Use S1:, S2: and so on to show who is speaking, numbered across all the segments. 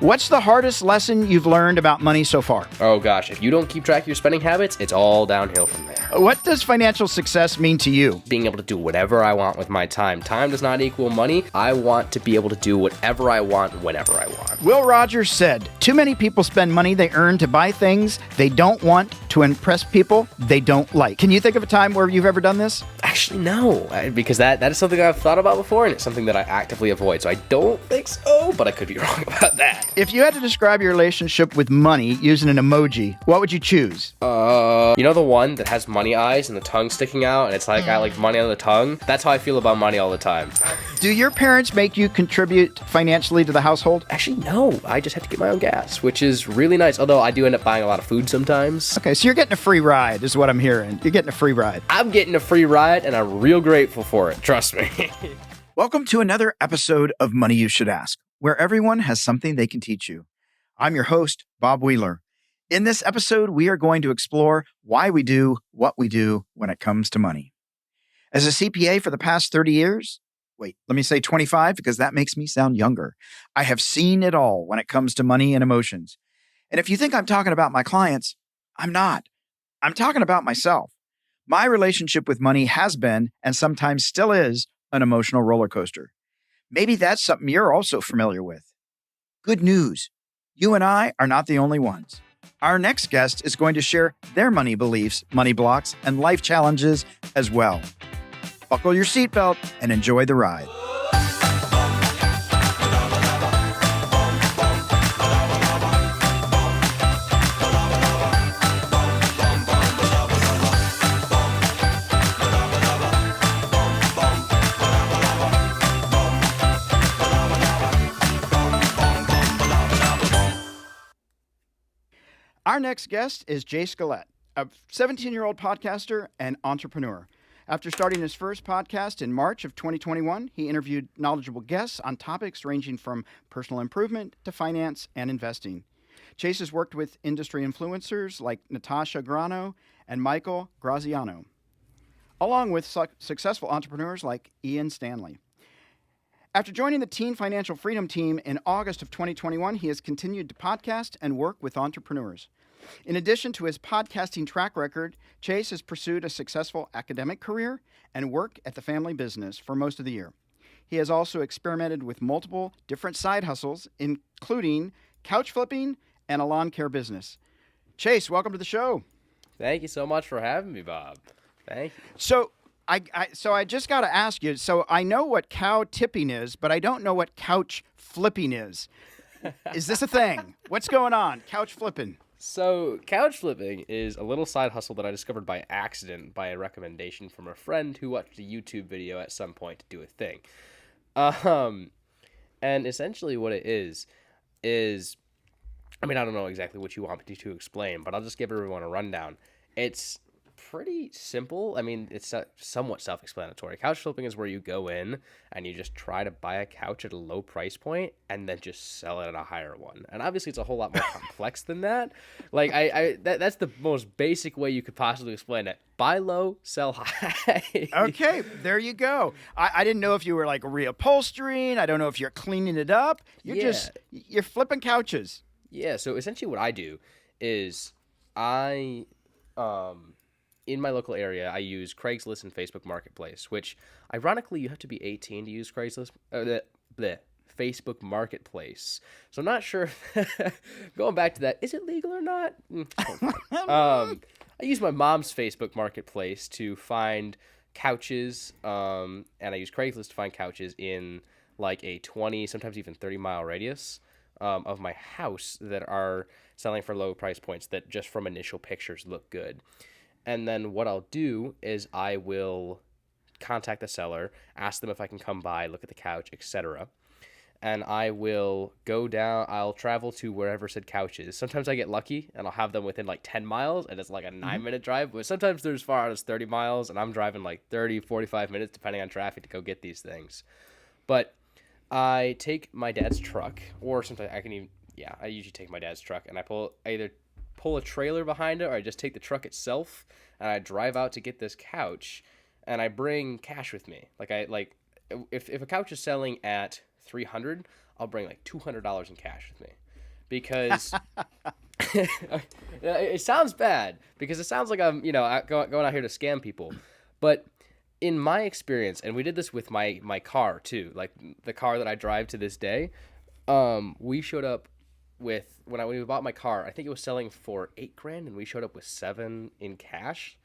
S1: What's the hardest lesson you've learned about money so far?
S2: Oh gosh, if you don't keep track of your spending habits, it's all downhill from there.
S1: What does financial success mean to you?
S2: Being able to do whatever I want with my time. Time does not equal money. I want to be able to do whatever I want, whenever I want.
S1: Will Rogers said, too many people spend money they earn to buy things they don't want to impress people they don't like. Can you think of a time where you've ever done this?
S2: Actually, no, because that is something I've thought about before, and it's something that I actively avoid. So I don't think so, but I could be wrong about that.
S1: If you had to describe your relationship with money using an emoji, what would you choose?
S2: You know the one that has money eyes and the tongue sticking out, and it's like I like money on the tongue? That's how I feel about money all the time.
S1: Do your parents make you contribute financially to the household?
S2: Actually, no. I just have to get my own gas, which is really nice, although I do end up buying a lot of food sometimes.
S1: Okay, so you're getting a free ride is what I'm hearing. You're getting a free ride.
S2: I'm getting a free ride, and I'm real grateful for it. Trust me.
S1: Welcome to another episode of Money You Should Ask, where everyone has something they can teach you. I'm your host, Bob Wheeler. In this episode, we are going to explore why we do what we do when it comes to money. As a CPA for the past 30 years, wait, let me say 25 because that makes me sound younger. I have seen it all when it comes to money and emotions. And if you think I'm talking about my clients, I'm not. I'm talking about myself. My relationship with money has been, and sometimes still is, an emotional roller coaster. Maybe that's something you're also familiar with. Good news. You and I are not the only ones. Our next guest is going to share their money beliefs, money blocks, and life challenges as well. Buckle your seatbelt and enjoy the ride. Our next guest is Chase Guelette, a 17-year-old podcaster and entrepreneur. After starting his first podcast in March of 2021, he interviewed knowledgeable guests on topics ranging from personal improvement to finance and investing. Chase has worked with industry influencers like Natasha Grano and Michael Graziano, along with successful entrepreneurs like Ian Stanley. After joining the Teen Financial Freedom Team in August of 2021, he has continued to podcast and work with entrepreneurs. In addition to his podcasting track record, Chase has pursued a successful academic career and work at the family business for most of the year. He has also experimented with multiple different side hustles, including couch flipping and a lawn care business. Chase, welcome to the show.
S2: Thank you so much for having me, Bob. Thank you.
S1: So I just got to ask you, so I know what cow tipping is, but I don't know what couch flipping is. Is this a thing? What's going on? Couch flipping.
S2: So, couch flipping is a little side hustle that I discovered by accident by a recommendation from a friend who watched a YouTube video at some point to do a thing. And essentially what it is, I mean, I don't know exactly what you want me to explain, but I'll just give everyone a rundown. It's pretty simple. I mean, it's somewhat self-explanatory. Couch flipping is where you go in and you just try to buy a couch at a low price point and then just sell it at a higher one. And obviously, it's a whole lot more complex than that. Like, that's the most basic way you could possibly explain it. Buy low, sell high.
S1: Okay, there you go. I didn't know if you were like reupholstering. I don't know if you're cleaning it up. You're flipping couches.
S2: Yeah. So essentially, what I do is in my local area, I use Craigslist and Facebook Marketplace, which, ironically, you have to be 18 to use Craigslist, Facebook Marketplace. So I'm not sure, going back to that, is it legal or not? I use my mom's Facebook Marketplace to find couches, and I use Craigslist to find couches in like a 20, sometimes even 30-mile radius of my house that are selling for low price points that just from initial pictures look good. And then what I'll do is I will contact the seller, ask them if I can come by, look at the couch, etc. And I will go down, I'll travel to wherever said couch is. Sometimes I get lucky and I'll have them within like 10 miles and it's like a 9-minute drive. But sometimes they're as far as 30 miles and I'm driving like 30, 45 minutes depending on traffic to go get these things. But I take my dad's truck, or sometimes I usually take my dad's truck and I either pull a trailer behind it or I just take the truck itself and I drive out to get this couch and I bring cash with me. If a couch is selling at $300, I'll bring like $200 in cash with me. because it sounds bad because it sounds like I'm, going out here to scam people. But in my experience, and we did this with my car too, like the car that I drive to this day, we showed up with, when we bought my car, I think it was selling for $8,000 and we showed up with $7,000 in cash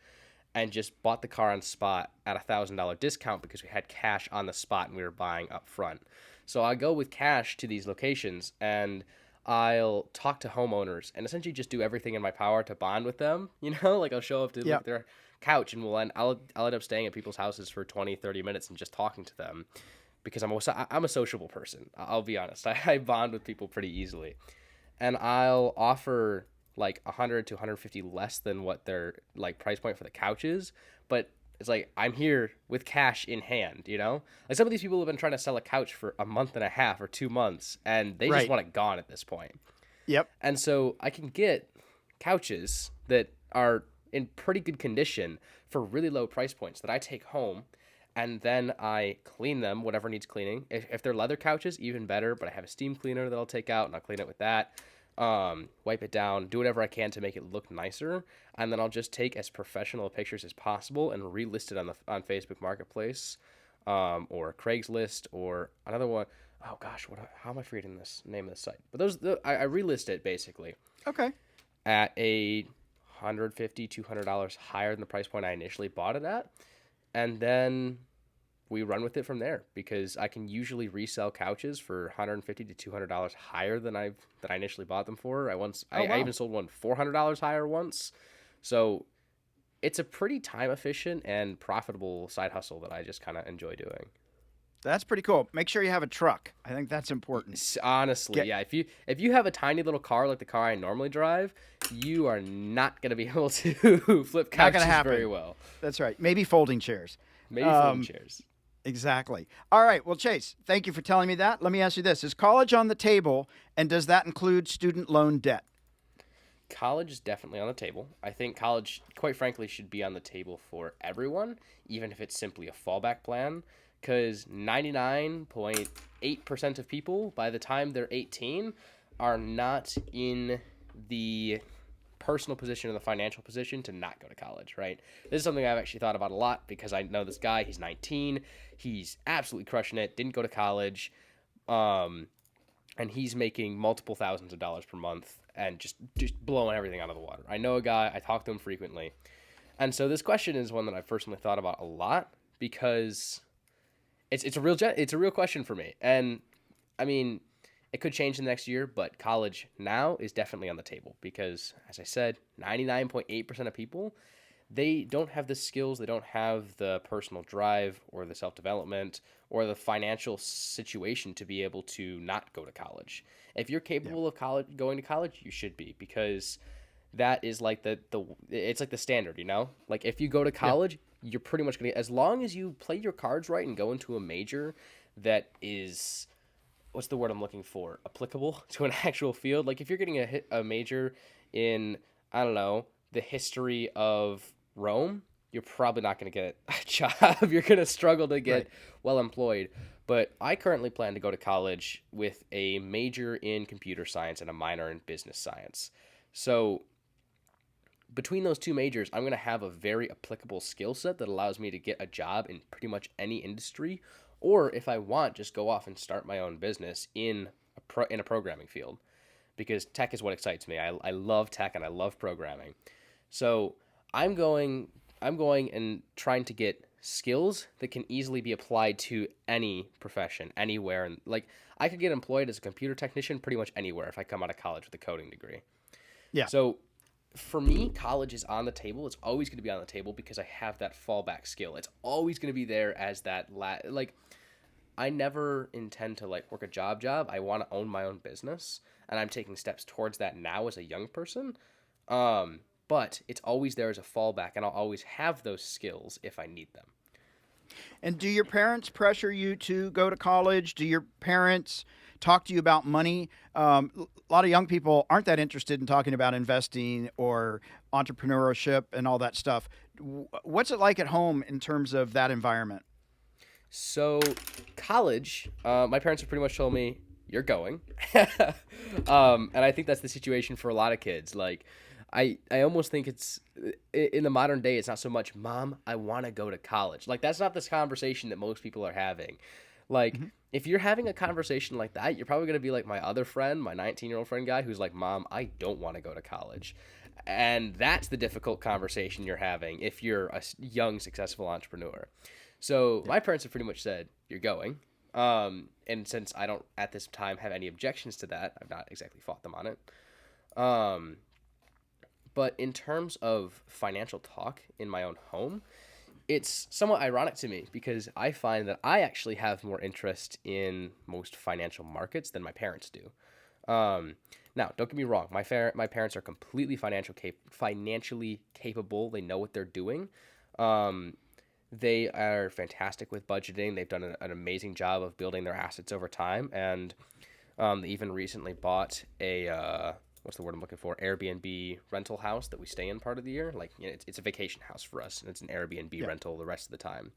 S2: and just bought the car on spot at $1,000 discount because we had cash on the spot and we were buying up front. So I go with cash to these locations and I'll talk to homeowners and essentially just do everything in my power to bond with them. Like I'll show up to look at their couch and I'll end up staying at people's houses for 20, 30 minutes and just talking to them because I'm a sociable person. I'll be honest. I bond with people pretty easily. And I'll offer like 100 to 150 less than what their like price point for the couch is, but it's like I'm here with cash in hand, Like some of these people have been trying to sell a couch for a month and a half or 2 months, and they just want it gone at this point.
S1: Yep.
S2: And so I can get couches that are in pretty good condition for really low price points that I take home, and then I clean them, whatever needs cleaning. If they're leather couches, even better, but I have a steam cleaner that I'll take out, and I'll clean it with that. Wipe it down, do whatever I can to make it look nicer, and then I'll just take as professional pictures as possible and relist it on Facebook Marketplace, or Craigslist, or another one. Oh gosh, how am I forgetting this name of the site? But I relist it basically.
S1: Okay.
S2: At a $150, $200 higher than the price point I initially bought it at, and then we run with it from there because I can usually resell couches for $150 to $200 higher than I initially bought them for. I even sold one $400 higher once. So it's a pretty time efficient and profitable side hustle that I just kind of enjoy doing.
S1: That's pretty cool. Make sure you have a truck. I think that's important.
S2: Honestly, yeah. If you have a tiny little car like the car I normally drive, you are not going to be able to flip couches very well.
S1: That's right. Maybe folding chairs. Exactly. All right. Well, Chase, thank you for telling me that. Let me ask you this. Is college on the table, and does that include student loan debt?
S2: College is definitely on the table. I think college, quite frankly, should be on the table for everyone, even if it's simply a fallback plan, because 99.8% of people, by the time they're 18, are not in the personal position or the financial position to not go to college, right? This is something I've actually thought about a lot because I know this guy, he's 19, he's absolutely crushing it, didn't go to college, and he's making multiple thousands of dollars per month and just blowing everything out of the water. I know a guy, I talk to him frequently, and so this question is one that I've personally thought about a lot because it's a real question for me, and I mean, it could change in the next year, but college now is definitely on the table because, as I said, 99.8% of people, they don't have the skills, they don't have the personal drive or the self-development or the financial situation to be able to not go to college. If you're capable of going to college, you should be because that is like it's like the standard, Like if you go to college, you're pretty much going to, as long as you play your cards right and go into a major that is, what's the word I'm looking for? Applicable to an actual field. Like if you're getting a major in, I don't know, the history of Rome, you're probably not going to get a job. You're going to struggle to get well employed. But I currently plan to go to college with a major in computer science and a minor in business science. So between those two majors, I'm going to have a very applicable skill set that allows me to get a job in pretty much any industry. Or if I want, just go off and start my own business in a programming field, because tech is what excites me. I love tech and I love programming. So I'm going and trying to get skills that can easily be applied to any profession, anywhere. And like I could get employed as a computer technician pretty much anywhere if I come out of college with a coding degree. Yeah. So for me, college is on the table. It's always going to be on the table because I have that fallback skill. It's always going to be there as that I never intend to work a job. I want to own my own business, and I'm taking steps towards that now as a young person. But it's always there as a fallback, and I'll always have those skills if I need them.
S1: And do your parents pressure you to go to college? Do your parents talk to you about money? A lot of young people aren't that interested in talking about investing or entrepreneurship and all that stuff. What's it like at home in terms of that environment?
S2: So college, my parents have pretty much told me, you're going. And I think that's the situation for a lot of kids. Like, I almost think it's in the modern day, it's not so much, Mom, I want to go to college. Like, that's not this conversation that most people are having. Like, if you're having a conversation like that, you're probably going to be like my other friend, my 19-year-old friend guy, who's like, Mom, I don't want to go to college. And that's the difficult conversation you're having if you're a young, successful entrepreneur. So my parents have pretty much said, you're going. And since I don't at this time have any objections to that, I've not exactly fought them on it. But in terms of financial talk in my own home, it's somewhat ironic to me because I find that I actually have more interest in most financial markets than my parents do. Now, don't get me wrong. My parents are completely financially capable. They know what they're doing. They are fantastic with budgeting. They've done an amazing job of building their assets over time. And they even recently bought a, what's the word I'm looking for? Airbnb rental house that we stay in part of the year. Like, you know, it's a vacation house for us, and it's an Airbnb rental the rest of the time.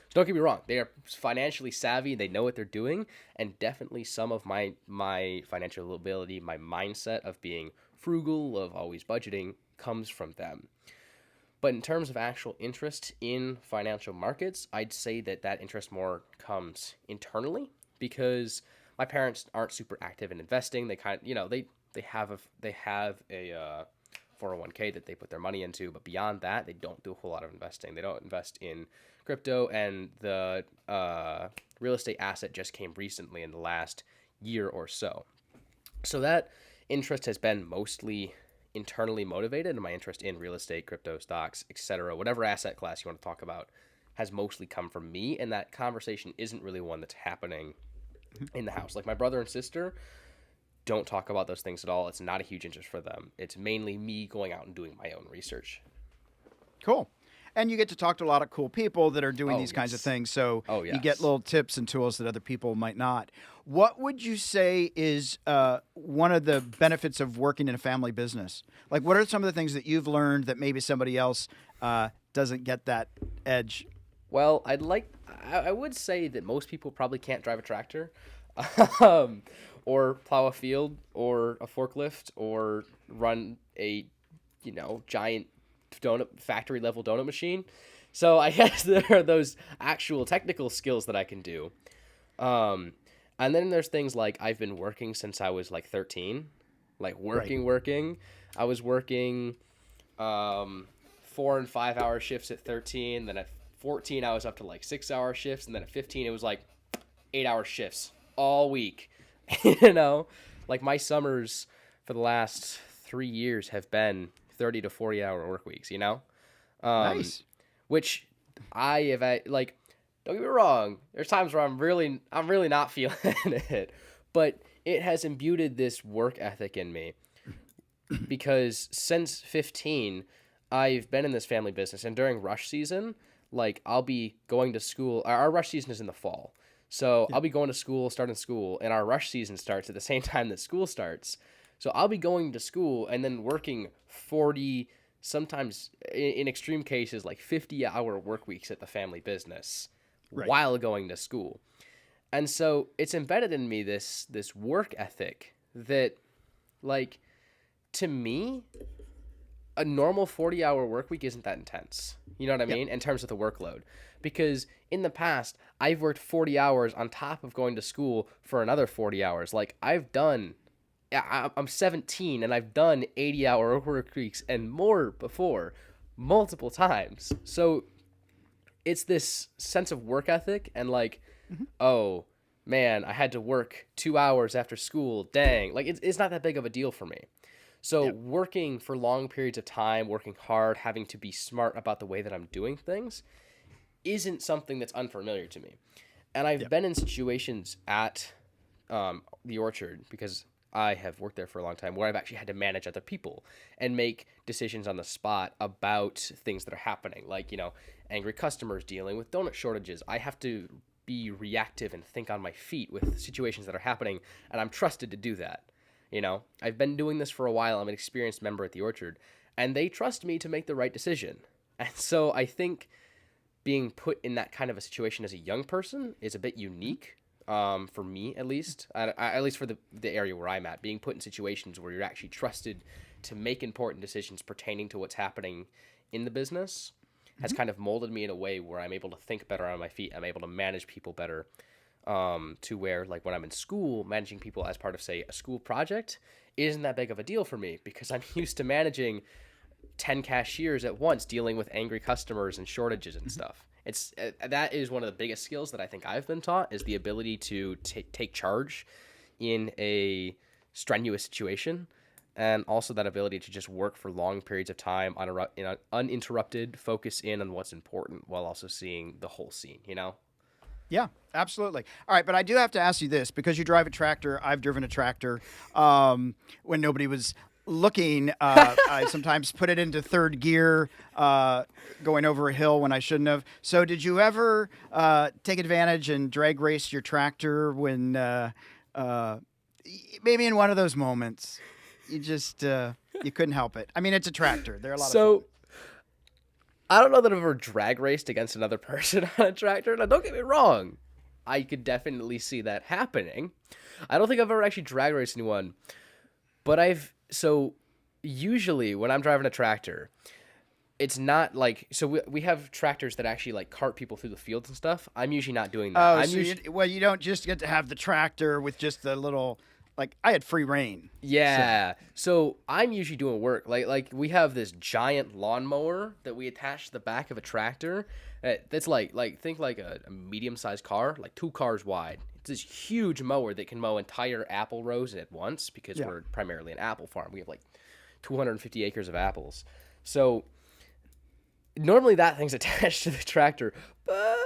S2: So don't get me wrong. They are financially savvy. They know what they're doing. And definitely some of my financial ability, my mindset of being frugal, of always budgeting, comes from them. But in terms of actual interest in financial markets, I'd say that interest more comes internally because my parents aren't super active in investing. They kind of, you know, they have a 401k that they put their money into, but beyond that, they don't do a whole lot of investing. They don't invest in crypto, and the real estate asset just came recently in the last year or so. So that interest has been mostly internally motivated, and my interest in real estate, crypto, stocks, etc., whatever asset class you want to talk about, has mostly come from me, and that conversation isn't really one that's happening in the house. Like, my brother and sister don't talk about those things at all. It's not a huge interest for them. It's mainly me going out and doing my own research.
S1: Cool. And you get to talk to a lot of cool people that are doing these kinds of things. So you get little tips and tools that other people might not. What would you say is one of the benefits of working in a family business? Like, what are some of the things that you've learned that maybe somebody else doesn't get that edge?
S2: Well, I would say that most people probably can't drive a tractor or plow a field or a forklift or run a, giant factory level donut machine. So I guess there are those actual technical skills that I can do. And then there's things like I've been working since I was like 13, like working. I was working 4 and 5 hour shifts at 13. Then at 14, I was up to like 6 hour shifts. And then at 15, it was like 8 hour shifts all week. Like my summers for the last 3 years have been 30 to 40 hour work weeks,
S1: Nice.
S2: Which I have, like, don't get me wrong, there's times where I'm really not feeling it, but it has imbued this work ethic in me because since 15, I've been in this family business, and during rush season, like, I'll be going to school. Our rush season is in the fall. So I'll be going to school, starting school, and our rush season starts at the same time that school starts. So I'll be going to school and then working 40, sometimes in extreme cases, like 50-hour work weeks at the family business while going to school. And so it's embedded in me this work ethic that, like, to me, a normal 40-hour work week isn't that intense. You know what I mean? In terms of the workload. Because in the past, I've worked 40 hours on top of going to school for another 40 hours. Like, I'm 17 and I've done 80-hour work weeks and more before, multiple times. So it's this sense of work ethic and like, oh man, I had to work 2 hours after school. Dang. Like, it's not that big of a deal for me. So working for long periods of time, working hard, having to be smart about the way that I'm doing things isn't something that's unfamiliar to me. And I've been in situations at the Orchard, because I have worked there for a long time, where I've actually had to manage other people and make decisions on the spot about things that are happening, like, angry customers, dealing with donut shortages. I have to be reactive and think on my feet with situations that are happening, and I'm trusted to do that. I've been doing this for a while. I'm an experienced member at the Orchard, and they trust me to make the right decision. And so I think being put in that kind of a situation as a young person is a bit unique. for me at least. At least for the area where I'm at, being put in situations where you're actually trusted to make important decisions pertaining to what's happening in the business has kind of molded me in a way where I'm able to think better on my feet. I'm able to manage people better, to where, like, when I'm in school, managing people as part of, say, a school project isn't that big of a deal for me because I'm used to managing 10 cashiers at once, dealing with angry customers and shortages and stuff. It's that is one of the biggest skills that I think I've been taught, is the ability to take charge in a strenuous situation, and also that ability to just work for long periods of time uninterrupted, focus in on what's important while also seeing the whole scene, you know?
S1: Yeah, absolutely. All right, but I do have to ask you this, because you drive a tractor. I've driven a tractor when nobody was looking. I sometimes put it into third gear, going over a hill when I shouldn't have. So did you ever take advantage and drag race your tractor when maybe in one of those moments you just you couldn't help it? I mean, it's a tractor. They're a lot of fun.
S2: I don't know that I've ever drag raced against another person on a tractor. Now, don't get me wrong. I could definitely see that happening. I don't think I've ever actually drag raced anyone. But usually when I'm driving a tractor, it's not like, so we have tractors that actually like cart people through the fields and stuff. I'm usually not doing that.
S1: You don't just get to have the tractor with just the little, like, I had free reign.
S2: Yeah. So I'm usually doing work. Like we have this giant lawnmower that we attach to the back of a tractor. That's think like a medium-sized car, like 2 cars wide. It's this huge mower that can mow entire apple rows at once, because we're primarily an apple farm. We have like 250 acres of apples. So normally that thing's attached to the tractor, but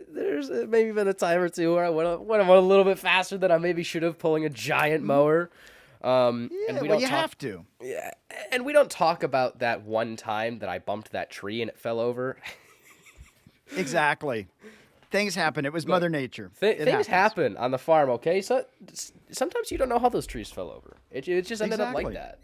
S2: there's maybe been a time or two where I went a little bit faster than I maybe should have, pulling a giant mower. And we don't
S1: have to.
S2: Yeah, and we don't talk about that one time that I bumped that tree and it fell over.
S1: Exactly. Things happen. It was Mother Nature.
S2: Things happen on the farm, okay? So sometimes you don't know how those trees fell over. It just ended up like that.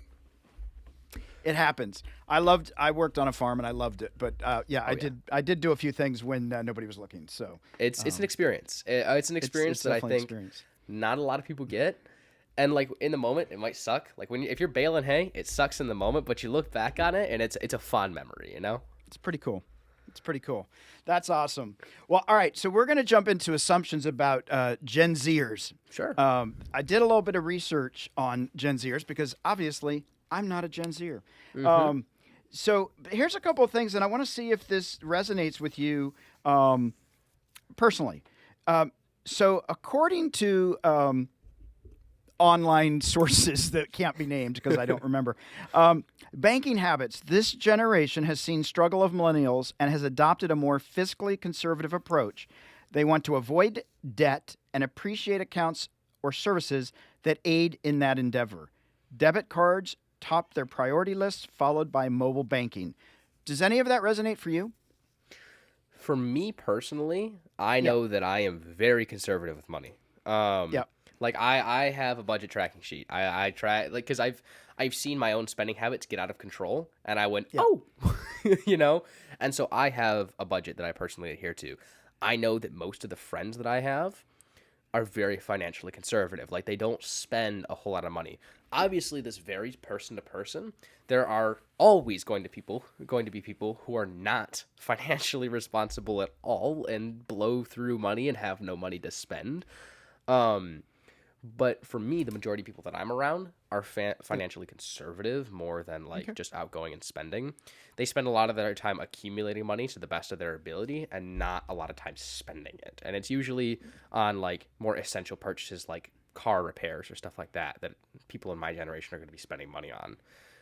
S1: It happens. I worked on a farm and I loved it, but I did do a few things when nobody was looking. So
S2: it's an experience. It's an experience that I think not a lot of people get. And like in the moment, it might suck. Like if you're baling hay, it sucks in the moment, but you look back on it and it's a fond memory, you know?
S1: It's pretty cool. That's awesome. Well, all right. So we're going to jump into assumptions about Gen Zers.
S2: Sure.
S1: I did a little bit of research on Gen Zers because obviously I'm not a Gen Zer.
S2: Mm-hmm.
S1: So here's a couple of things, and I want to see if this resonates with you personally. So according to online sources that can't be named because I don't remember, banking habits, this generation has seen struggle of millennials and has adopted a more fiscally conservative approach. They want to avoid debt and appreciate accounts or services that aid in that endeavor. Debit cards top their priority list, followed by mobile banking. Does any of that resonate for you?
S2: For me personally, I know that I am very conservative with money. Like I have a budget tracking sheet. I try, like, because I've seen my own spending habits get out of control, and I went, you know, and so I have a budget that I personally adhere to. I know that most of the friends that I have are very financially conservative. Like, they don't spend a whole lot of money. Obviously, this varies person to person. There are always going to be people who are not financially responsible at all and blow through money and have no money to spend. But for me, the majority of people that I'm around are financially conservative more than just outgoing and spending. They spend a lot of their time accumulating money to the best of their ability and not a lot of time spending it. And it's usually on like more essential purchases like car repairs or stuff like that people in my generation are going to be spending money on.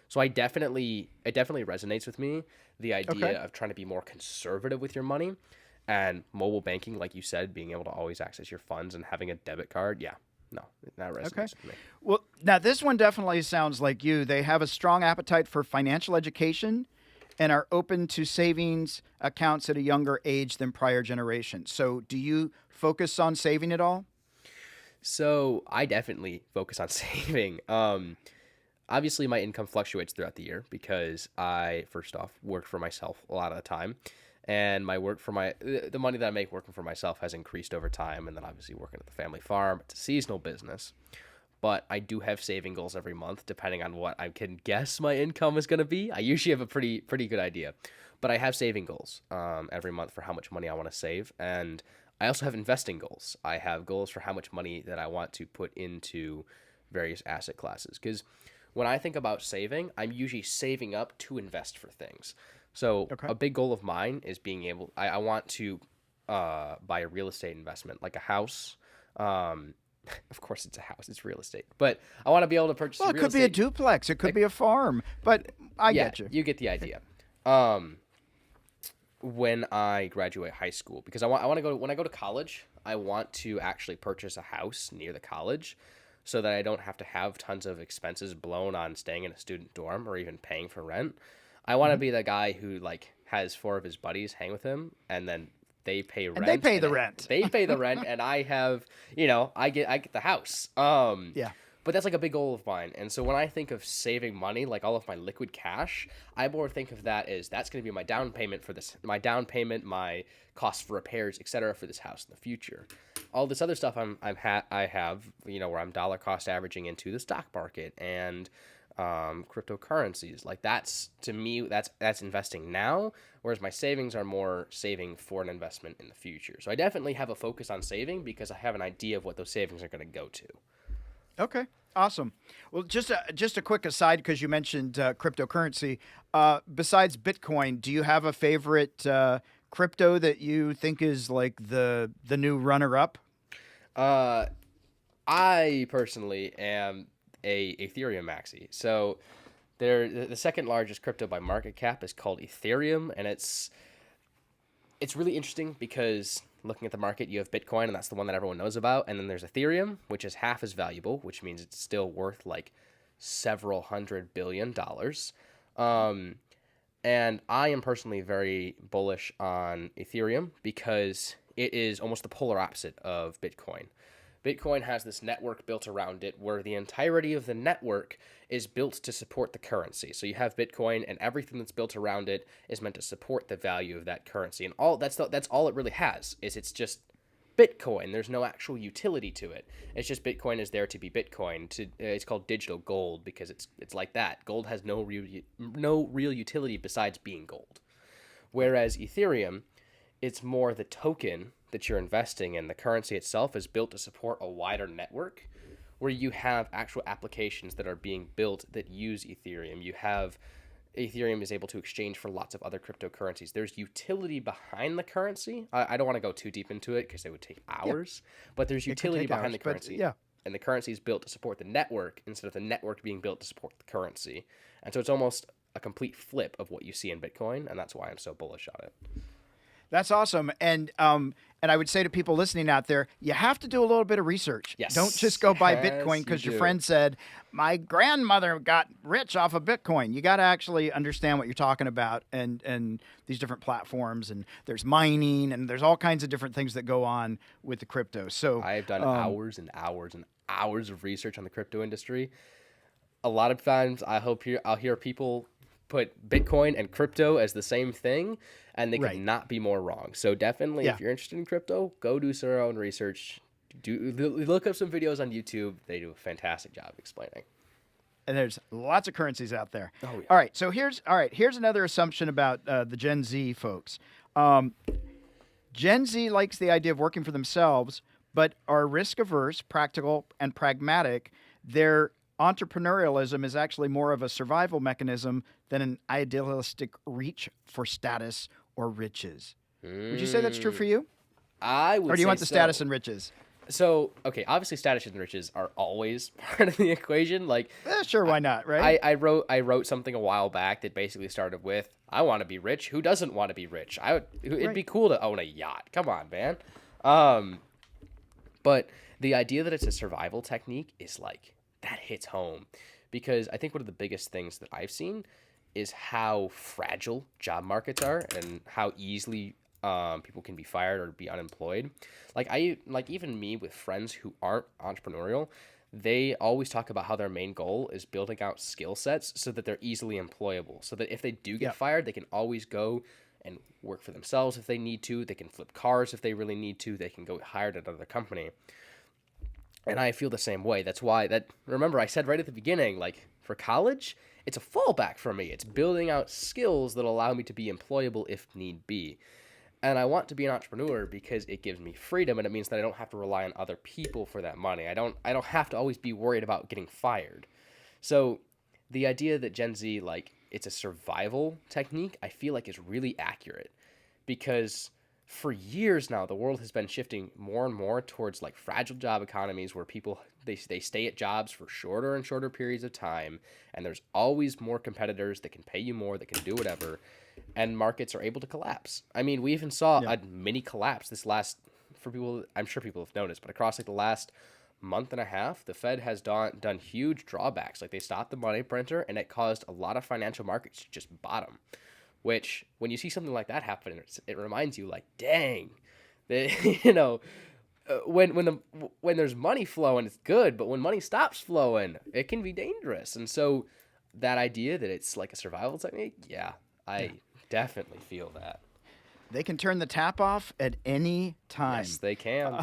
S2: So it definitely resonates with me, the idea of trying to be more conservative with your money, and mobile banking, like you said, being able to always access your funds and having a debit card. Yeah. No, that resonates with me.
S1: Well, now this one definitely sounds like you. They have a strong appetite for financial education and are open to savings accounts at a younger age than prior generations. So do you focus on saving at all?
S2: So I definitely focus on saving. Obviously, my income fluctuates throughout the year because I, first off, work for myself a lot of the time. and my work for the money that I make working for myself has increased over time, and then obviously working at the family farm, it's a seasonal business. But I do have saving goals every month, depending on what I can guess my income is going to be. I usually have a pretty good idea, but I have saving goals every month for how much money I want to save, and I also have investing goals. I have goals for how much money that I want to put into various asset classes. Because when I think about saving, I'm usually saving up to invest for things. So
S1: Okay.
S2: a big goal of mine is being able. I want to buy a real estate investment, like a house. Of course, it's a house. It's real estate, but I want to be able to purchase
S1: Well,
S2: a
S1: it
S2: real
S1: could be a
S2: estate.
S1: duplex. It could be a farm. But I
S2: Yeah,
S1: get you.
S2: you get the idea. Um, when I graduate high school, because I want to go when I go to college, I want to actually purchase a house near the college so that I don't have to have tons of expenses blown on staying in a student dorm or even paying for rent. I want to be the guy who like has four of his buddies hang with him, and then they pay
S1: And they
S2: rent
S1: pay
S2: and
S1: the rent.
S2: they pay the rent and I have, I get the house.
S1: Yeah.
S2: But that's like a big goal of mine. And so when I think of saving money, like all of my liquid cash, I more think of that as that's going to be my down payment for this, my down payment, my costs for repairs, etc. for this house in the future. All this other stuff I have, where I'm dollar cost averaging into the stock market and cryptocurrencies. Like that's, to me, that's investing now, whereas my savings are more saving for an investment in the future. So I definitely have a focus on saving because I have an idea of what those savings are going to go to.
S1: Okay. Awesome. Well, just a quick aside because you mentioned cryptocurrency. Besides Bitcoin, do you have a favorite crypto that you think is like the new runner up?
S2: Uh, I personally am a Ethereum maxi. So the second largest crypto by market cap is called Ethereum, and it's really interesting because looking at the market, you have Bitcoin, and that's the one that everyone knows about, and then there's Ethereum, which is half as valuable, which means it's still worth like several $100 billion. And I am personally very bullish on Ethereum because it is almost the polar opposite of Bitcoin. Bitcoin has this network built around it where the entirety of the network is built to support the currency. So you have Bitcoin and everything that's built around it is meant to support the value of that currency. And that's all it really has is it's just Bitcoin. There's no actual utility to it. It's just Bitcoin is there to be Bitcoin. It's called digital gold because it's like that. Gold has no real utility besides being gold. Whereas Ethereum, it's more the token that you're investing in. The currency itself is built to support a wider network where you have actual applications that are being built that use Ethereum. Ethereum is able to exchange for lots of other cryptocurrencies. There's utility behind the currency. I don't want to go too deep into it because it would take hours, but there's utility behind the currency.
S1: Yeah.
S2: And the currency is built to support the network instead of the network being built to support the currency. And so it's almost a complete flip of what you see in Bitcoin, and that's why I'm so bullish on it.
S1: That's awesome. And I would say to people listening out there, you have to do a little bit of research.
S2: Yes.
S1: Don't just go buy
S2: Yes,
S1: Bitcoin
S2: you
S1: because your
S2: do.
S1: friend said, my grandmother got rich off of Bitcoin. You got to actually understand what you're talking about and these different platforms. And there's mining and there's all kinds of different things that go on with the crypto. So
S2: I have done hours and hours and hours of research on the crypto industry. A lot of times I'll hear people put Bitcoin and crypto as the same thing, and they
S1: Right.
S2: could not be more wrong. So definitely,
S1: Yeah.
S2: if you're interested in crypto, go do some own research. Look up some videos on YouTube. They do a fantastic job explaining.
S1: And there's lots of currencies out there.
S2: Oh, yeah.
S1: All right. So here's another assumption about the Gen Z folks. Gen Z likes the idea of working for themselves, but are risk averse, practical, and pragmatic. Their entrepreneurialism is actually more of a survival mechanism than an idealistic reach for status or riches. Would you say that's true for you?
S2: I would
S1: Or do you
S2: say
S1: want the status
S2: so.
S1: and riches?
S2: So, okay, obviously status and riches are always part of the equation. Like,
S1: Sure, why not, right?
S2: I wrote something a while back that basically started with, I want to be rich. Who doesn't want to be rich? It'd be cool to own a yacht. Come on, man. But the idea that it's a survival technique is like, that hits home. Because I think one of the biggest things that I've seen is how fragile job markets are and how easily people can be fired or be unemployed. Like even me with friends who aren't entrepreneurial, they always talk about how their main goal is building out skill sets so that they're easily employable. So that if they do get
S1: Yeah.
S2: fired, they can always go and work for themselves if they need to. They can flip cars if they really need to. They can go hired at another company. And I feel the same way. That's why remember I said right at the beginning, like for college, it's a fallback for me. It's building out skills that allow me to be employable if need be. And I want to be an entrepreneur because it gives me freedom, and it means that I don't have to rely on other people for that money. I don't have to always be worried about getting fired. So the idea that Gen Z, like, it's a survival technique, I feel like is really accurate, because for years now, the world has been shifting more and more towards like fragile job economies where people, they stay at jobs for shorter and shorter periods of time. And there's always more competitors that can pay you more, that can do whatever. And markets are able to collapse. I mean, we even saw a mini collapse for people, I'm sure people have noticed, but across like the last month and a half, the Fed has done huge drawbacks. Like they stopped the money printer, and it caused a lot of financial markets to just bottom. Which, when you see something like that happen, it reminds you, like, dang, when there's money flowing, it's good, but when money stops flowing, it can be dangerous. And so, that idea that it's like a survival technique, I definitely feel that.
S1: They can turn the tap off at any time.
S2: Yes, they can.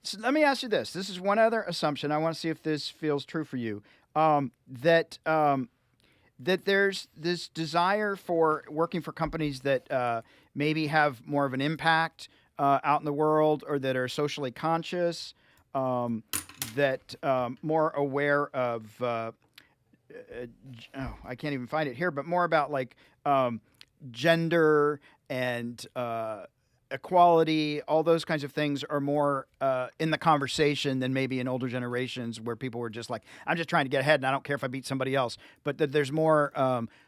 S1: So let me ask you this. This is one other assumption. I want to see if this feels true for you. That there's this desire for working for companies that maybe have more of an impact out in the world, or that are socially conscious, that more aware of, I can't even find it here, but more about like gender and equality, all those kinds of things are more in the conversation than maybe in older generations, where people were just like, I'm just trying to get ahead and I don't care if I beat somebody else. But that there's more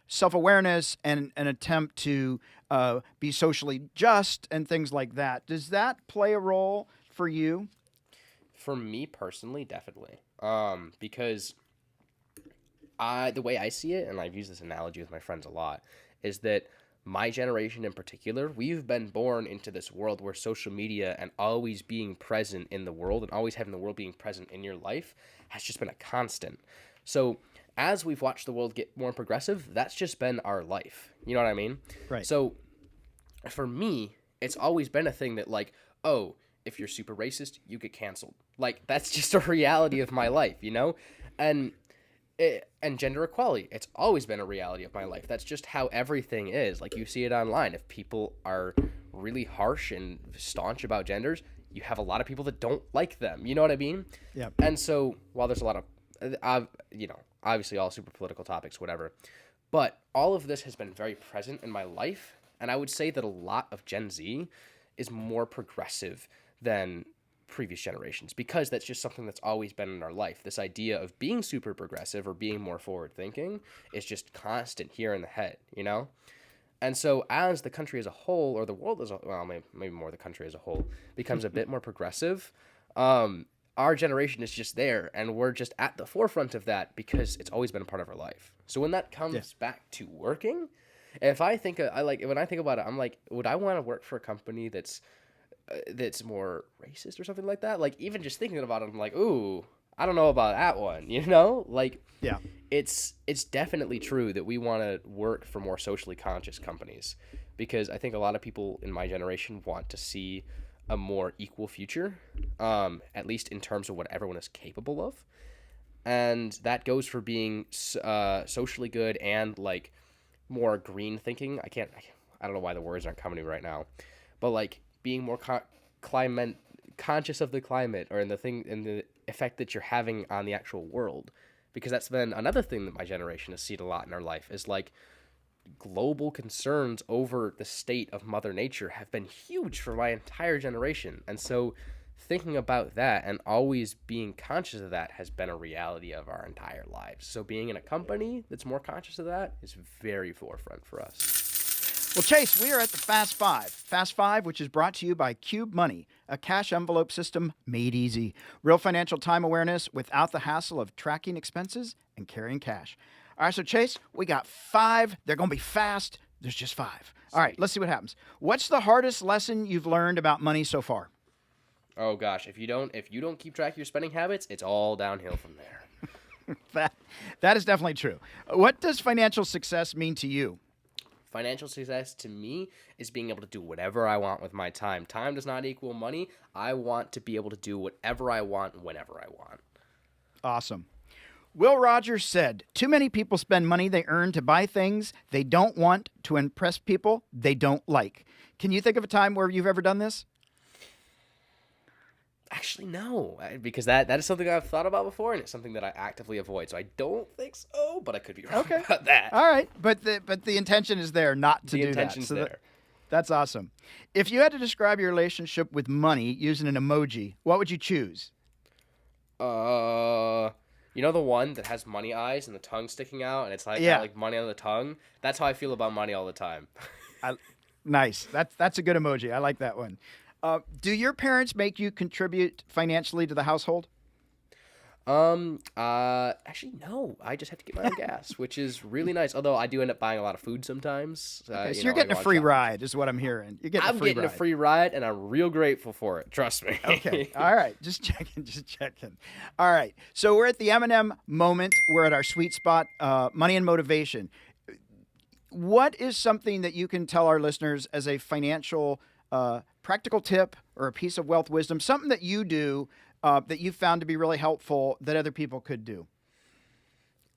S1: self-awareness and an attempt to be socially just and things like that. Does that play a role for you?
S2: For me personally, definitely. Because the way I see it, and I've used this analogy with my friends a lot, is that my generation in particular, we've been born into this world where social media and always being present in the world and always having the world being present in your life has just been a constant. So as we've watched the world get more progressive, that's just been our life. You know what I mean?
S1: Right.
S2: So for me, it's always been a thing that like, oh, if you're super racist, you get canceled. Like, that's just a reality of my life, you know? And gender equality, it's always been a reality of my life. That's just how everything is. Like, you see it online. If people are really harsh and staunch about genders, you have a lot of people that don't like them. You know what I mean?
S1: Yeah.
S2: And so, while there's a lot of, obviously all super political topics, whatever, but all of this has been very present in my life. And I would say that a lot of Gen Z is more progressive than previous generations, because that's just something that's always been in our life. This idea of being super progressive or being more forward thinking is just constant here in the head, you know? And so as the country as a whole, or the world as a well, maybe more the country as a whole, becomes a bit more progressive, our generation is just there, and we're just at the forefront of that because it's always been a part of our life. So when that comes back to working, when I think about it, I'm like, would I want to work for a company that's more racist or something like that? Like, even just thinking about it, I'm like, ooh, I don't know about that one, you know? Like,
S1: yeah,
S2: it's definitely true that we want to work for more socially conscious companies, because I think a lot of people in my generation want to see a more equal future, at least in terms of what everyone is capable of. And that goes for being socially good and, like, more green thinking. I don't know why the words aren't coming to me right now, but, like, being more climate conscious of the climate, or in the effect that you're having on the actual world, because that's been another thing that my generation has seen a lot in our life, is like global concerns over the state of Mother Nature have been huge for my entire generation. And so thinking about that and always being conscious of that has been a reality of our entire lives. So being in a company that's more conscious of that is very forefront for us.
S1: Well, Chase, we are at the Fast Five. Fast Five, which is brought to you by Cube Money, a cash envelope system made easy. Real financial time awareness without the hassle of tracking expenses and carrying cash. All right, so Chase, we got 5. They're going to be fast. There's just 5. All right, let's see what happens. What's the hardest lesson you've learned about money so far?
S2: Oh gosh, if you don't keep track of your spending habits, it's all downhill from there.
S1: That is definitely true. What does financial success mean to you?
S2: Financial success to me is being able to do whatever I want with my time. Time does not equal money. I want to be able to do whatever I want whenever I want.
S1: Awesome. Will Rogers said, too many people spend money they earn to buy things they don't want to impress people they don't like. Can you think of a time where you've ever done this?
S2: Actually, no, because that is something I've thought about before, and it's something that I actively avoid. So I don't think so, but I could be wrong about that.
S1: All right, but the intention is there not to do that.
S2: The intention's there.
S1: That's awesome. If you had to describe your relationship with money using an emoji, what would you choose?
S2: You know the one that has money eyes and the tongue sticking out, and it's like got, like money on the tongue. That's how I feel about money all the time.
S1: Nice. That's a good emoji. I like that one. Do your parents make you contribute financially to the household?
S2: Actually, no. I just have to get my own gas, which is really nice. Although I do end up buying a lot of food sometimes.
S1: Okay, so you're getting a free ride, is what I'm hearing.
S2: I'm getting a free ride, and I'm real grateful for it. Trust me.
S1: Okay. All right. Just checking. All right. So we're at the M&M moment. We're at our sweet spot, money and motivation. What is something that you can tell our listeners as a financial practical tip or a piece of wealth wisdom, something that you do that you found to be really helpful that other people could do?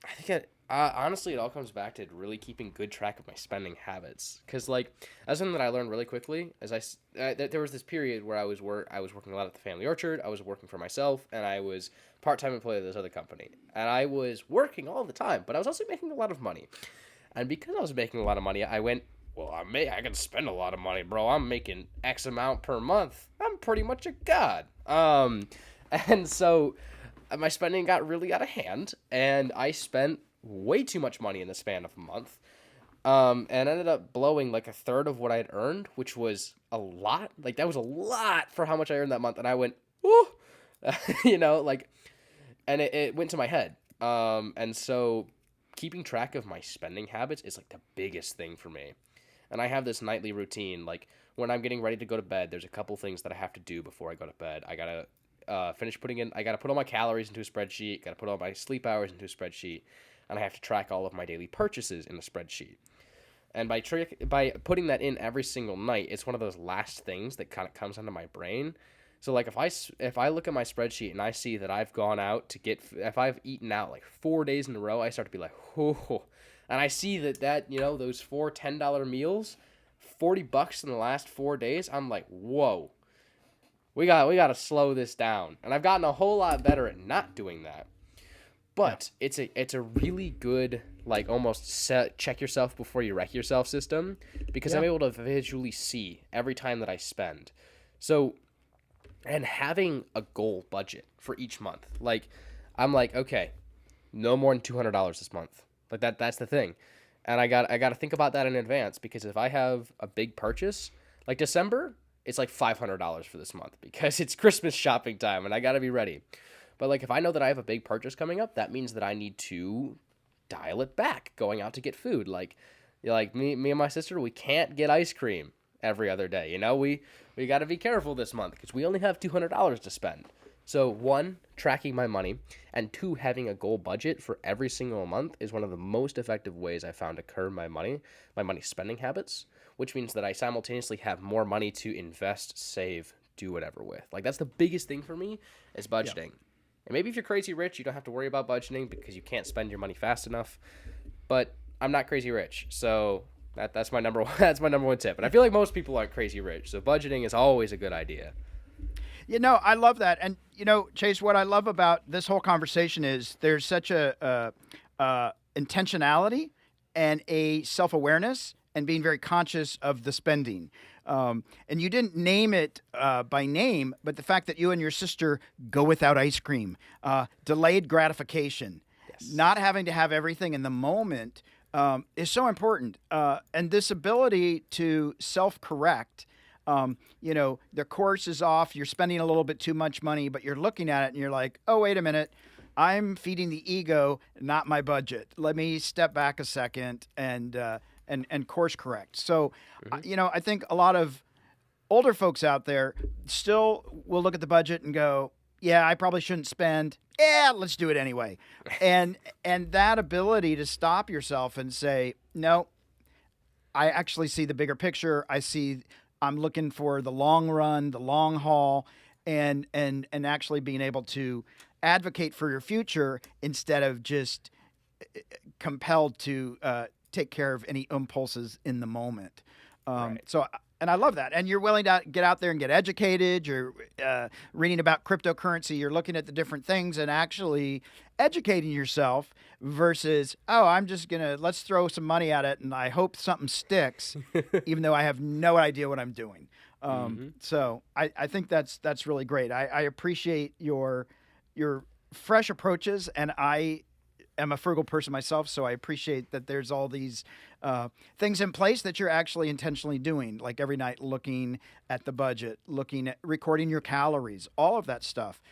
S2: I think honestly, it all comes back to really keeping good track of my spending habits. Because that's something that I learned really quickly. There was this period where I was working a lot at the family orchard. I was working for myself, and I was part-time employee at this other company. And I was working all the time, but I was also making a lot of money. And because I was making a lot of money, I went, well, I can spend a lot of money, bro. I'm making X amount per month. I'm pretty much a god. And so my spending got really out of hand, and I spent way too much money in the span of a month, and ended up blowing like a third of what I'd earned, which was a lot. Like, that was a lot for how much I earned that month, and I went, whoo, and it went to my head. And so keeping track of my spending habits is like the biggest thing for me. And I have this nightly routine. Like, when I'm getting ready to go to bed, there's a couple things that I have to do before I go to bed. I gotta I gotta put all my calories into a spreadsheet, gotta put all my sleep hours into a spreadsheet, and I have to track all of my daily purchases in a spreadsheet. And by putting that in every single night, it's one of those last things that kind of comes into my brain. So like if I look at my spreadsheet and I see that I've gone out if I've eaten out like 4 days in a row, I start to be like, oh. And I see that those 4 $10 meals, $40 in the last 4 days, I'm like, whoa. We got to slow this down. And I've gotten a whole lot better at not doing that. But it's a really good, like, almost check yourself before you wreck yourself system, because I'm able to visually see every time that I spend. So, and having a goal budget for each month. Like, I'm like, okay, no more than $200 this month. Like, that's the thing. And I got to think about that in advance, because if I have a big purchase, like December, it's like $500 for this month because it's Christmas shopping time and I got to be ready. But like, if I know that I have a big purchase coming up, that means that I need to dial it back going out to get food. Like me and my sister, we can't get ice cream every other day. We got to be careful this month because we only have $200 to spend. So 1, tracking my money, and 2, having a goal budget for every single month is one of the most effective ways I found to curb my money spending habits, which means that I simultaneously have more money to invest, save, do whatever with. Like, that's the biggest thing for me is budgeting. Yeah. And maybe if you're crazy rich, you don't have to worry about budgeting because you can't spend your money fast enough. But I'm not crazy rich, so that's my number one tip. And I feel like most people aren't crazy rich, so budgeting is always a good idea.
S1: I love that. And, Chase, what I love about this whole conversation is there's such a intentionality and a self-awareness and being very conscious of the spending. And you didn't name it by name, but the fact that you and your sister go without ice cream, delayed gratification, not having to have everything in the moment is so important. And this ability to self-correct. The course is off, you're spending a little bit too much money, but you're looking at it and you're like, oh, wait a minute, I'm feeding the ego, not my budget. Let me step back a second and course correct. So, I think a lot of older folks out there still will look at the budget and go, yeah, I probably shouldn't spend. Yeah, let's do it anyway. And that ability to stop yourself and say, no, I actually see the bigger picture. I'm looking for the long run, the long haul, and actually being able to advocate for your future instead of just compelled to take care of any impulses in the moment.
S2: Right.
S1: So, and I love that. And you're willing to get out there and get educated. You're reading about cryptocurrency. You're looking at the different things and actually educating yourself versus, oh, I'm just going to, let's throw some money at it and I hope something sticks, even though I have no idea what I'm doing. So I think that's really great. I appreciate your fresh approaches, and I am a frugal person myself, so I appreciate that there's all these things in place that you're actually intentionally doing, like every night looking at the budget, looking at recording your calories, all of that stuff.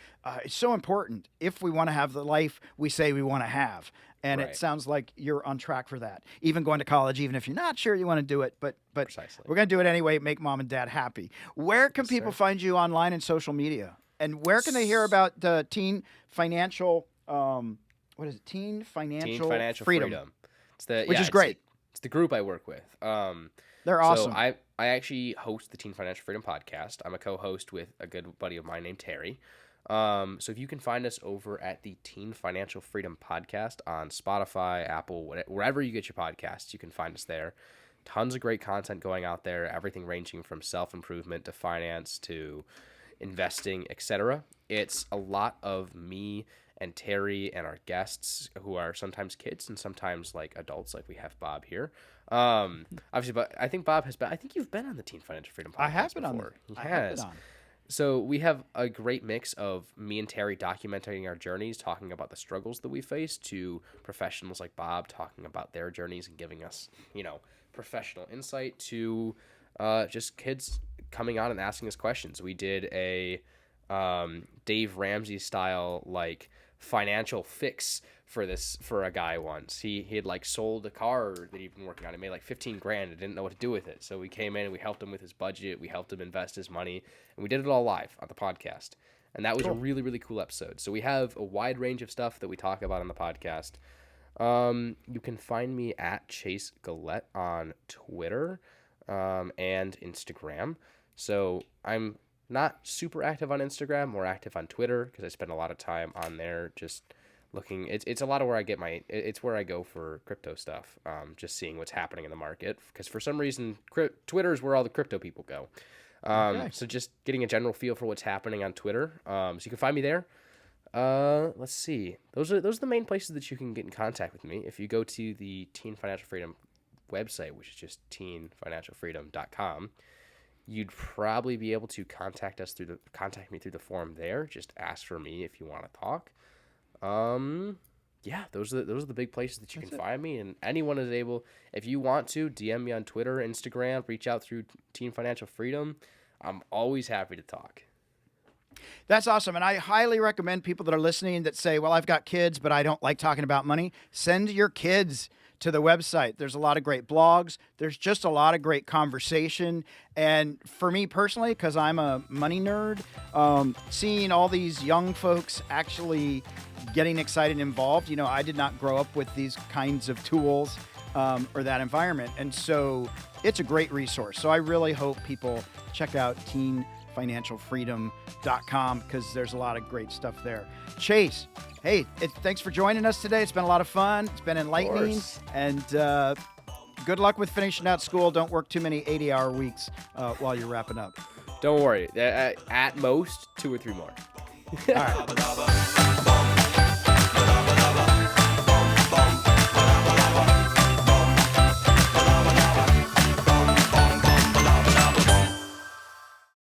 S1: It's so important if we want to have the life we say we want to have. And
S2: Right.
S1: it sounds like you're on track for that. Even going to college, even if you're not sure you want to do it, but
S2: Precisely.
S1: we're going to do it anyway, make mom and dad happy. Where can people find you online and social media? And where can they hear about the Teen Financial what is it? Teen Financial Freedom.
S2: It's the
S1: Which is great.
S2: It's the group I work with.
S1: They're awesome.
S2: So I actually host the Teen Financial Freedom podcast. I'm a co-host with a good buddy of mine named Terry. So if you can find us over at the Teen Financial Freedom podcast on Spotify, Apple, wherever you get your podcasts, you can find us there. Tons of great content going out there. Everything ranging from self-improvement to finance to investing, etc. It's a lot of me and Terry and our guests who are sometimes kids and sometimes like adults, like we have Bob here. Obviously, but I think Bob has been. I think you've been on the Teen Financial Freedom podcast.
S1: I have been
S2: before.
S1: on.
S2: He
S1: I
S2: has.
S1: have been on.
S2: So we have a great mix of me and Terry documenting our journeys, talking about the struggles that we face, to professionals like Bob talking about their journeys and giving us, professional insight, to just kids coming on and asking us questions. We did a Dave Ramsey style financial fix for a guy once. He had sold a car that he'd been working on. It made $15,000 and didn't know what to do with it. So we came in and we helped him with his budget. We helped him invest his money, and we did it all live on the podcast. And that was a really, really cool episode. So we have a wide range of stuff that we talk about on the podcast. You can find me at Chase Guelette on Twitter and Instagram. So I'm not super active on Instagram, more active on Twitter because I spend a lot of time on there just looking. It's a lot of where I get it's where I go for crypto stuff, just seeing what's happening in the market, because for some reason Twitter is where all the crypto people go. So just getting a general feel for what's happening on Twitter. So you can find me there. Let's see. Those are the main places that you can get in contact with me. If you go to the Teen Financial Freedom website, which is just teenfinancialfreedom.com, you'd probably be able to contact me through the form there. Just ask for me if you want to talk. Yeah, those are the big places that you can find me, and anyone is able, if you want to, DM me on Twitter, Instagram, reach out through Teen Financial Freedom. I'm always happy to talk.
S1: That's awesome. And I highly recommend people that are listening that say, well, I've got kids, but I don't like talking about money. Send your kids to the website. There's a lot of great blogs. There's just a lot of great conversation. And for me personally, because I'm a money nerd, seeing all these young folks actually getting excited and involved, I did not grow up with these kinds of tools or that environment. And so it's a great resource. So I really hope people check out teenfinancialfreedom.com because there's a lot of great stuff there. Chase, hey, thanks for joining us today. It's been a lot of fun. It's been enlightening. And good luck with finishing out school. Don't work too many 80-hour weeks while you're wrapping up.
S2: Don't worry. At most, 2 or 3 more.
S1: All right.